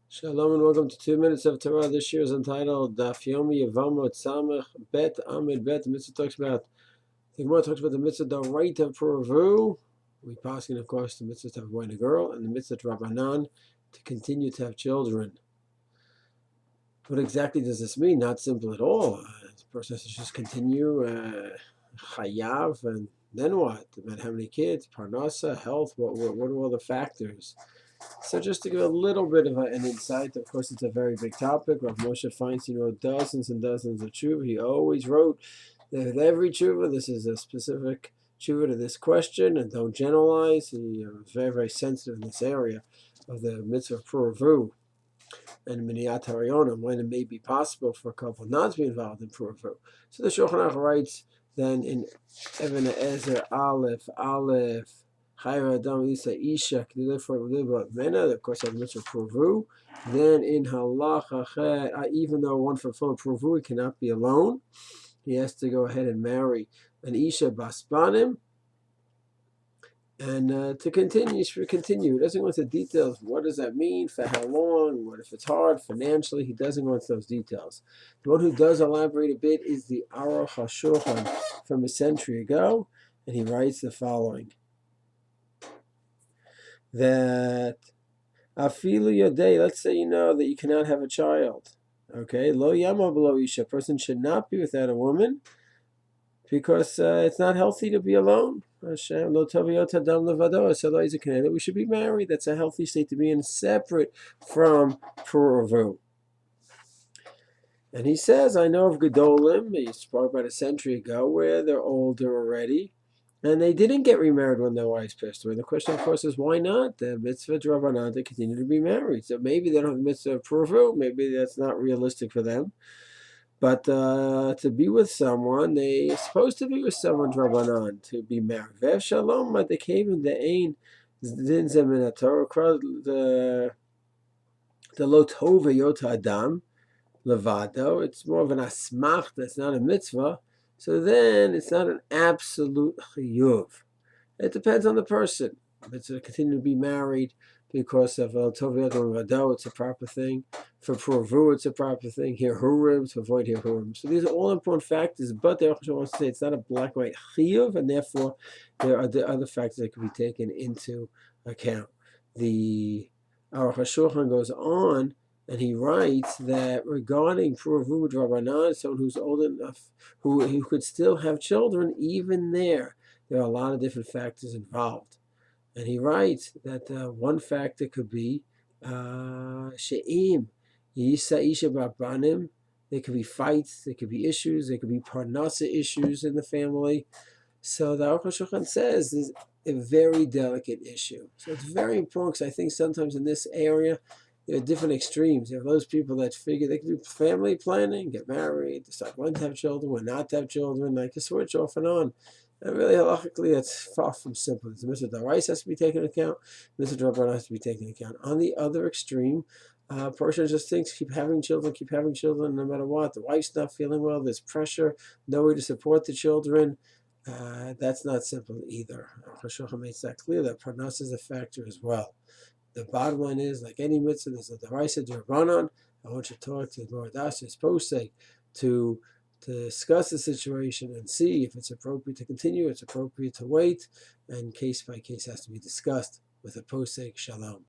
Shalom and welcome to 2 Minutes of Torah. This year is entitled Daf Yomi Yevamot Bet Amid Bet. The Mitzvah talks about, the Gemara talks about the Mitzvah Midoraita of Pru Urvu. We pass in, of course, the Mitzvah to have a boy and a girl, and the Mitzvah Midrabanan to continue to have children. What exactly does this mean? Not simple at all. The person has to just continue chayav, and then what? About how many kids, parnasa, health, what are all the factors? So just to give a little bit of an insight, of course it's a very big topic. Rav Moshe Feinstein wrote dozens and dozens of tshuva. He always wrote that with every tshuva, this is a specific tshuva to this question, and don't generalize. He was very, very sensitive in this area of the Mitzvah of Pru Urvu and Miniyat Harionim, when it may be possible for a couple not to be involved in Pru Urvu. So the Shulchan Aruch writes then in Even Haezer Aleph, of course, have Mitzvah Pru Urvu. Then in Halacha, even though one fulfilled Pru Urvu, he cannot be alone. He has to go ahead and marry an Isha Baspanim. And to continue, he doesn't go into details. What does that mean? For how long? What if it's hard financially? He doesn't go into those details. The one who does elaborate a bit is the Aruch Hashulcha from a century ago, and he writes the following: that afilu yodei, let's say you know that you cannot have a child. Okay, lo yama below isha, a person should not be without a woman because it's not healthy to be alone. Hashem lo toviyot adam levado, so we should be married. That's a healthy state to be in, separate from Pru Urvu. And he says, I know of Gedolim, he spoke about a century ago, where they're older already, and they didn't get remarried when their wives passed away. The question, of course, is why not? The Mitzvah Midrabanan, they continue to be married. So maybe they don't have the Mitzvah of Pru Urvu. Maybe that's not realistic for them. But to be with someone, they're supposed to be with someone Drabanan, to be married. Ve'ev shalom, but they came in the ain din zemin Torah, the lo tova yota adam levado. It's more of an asmach. That's not a mitzvah. So then it's not an absolute chiyuv. It depends on the person. If it's to continue to be married because of Toviyot Vado, it's a proper thing. For Pru Urvu, it's a proper thing. Hirurim, to avoid hirurim. So these are all important factors, but the Aruch wants to say it's not a black and white chiyuv, and therefore there are the other factors that can be taken into account. The Aruch Hashulchan goes on, and he writes that regarding Pru Urvu Drabanan, someone who's old enough, who could still have children, even there are a lot of different factors involved. And he writes that one factor could be she'im yisa isha barbanim. There could be fights, there could be issues, there could be parnasa issues in the family. So the Aruch Hashulchan says is a very delicate issue. So it's very important, because I think sometimes in this area there are different extremes. You have those people that figure they can do family planning, get married, decide when to have children, when not to have children, like to switch off and on. And really, halachically, that's far from simple. The Mitzvah Midoraita has to be taken into account. Mitzvah Midrabanan has to be taken into account. On the other extreme, a person just thinks, keep having children, no matter what. The wife's not feeling well, there's pressure, no way to support the children. That's not simple either. Hashulchan makes that clear, that parnas is a factor as well. The bottom line is, like any mitzvah, there's a deraisa d'Rabbanan. I want you to talk to the Moradas, his posek, to discuss the situation and see if it's appropriate to continue, it's appropriate to wait, and case by case has to be discussed with a posek. Shalom.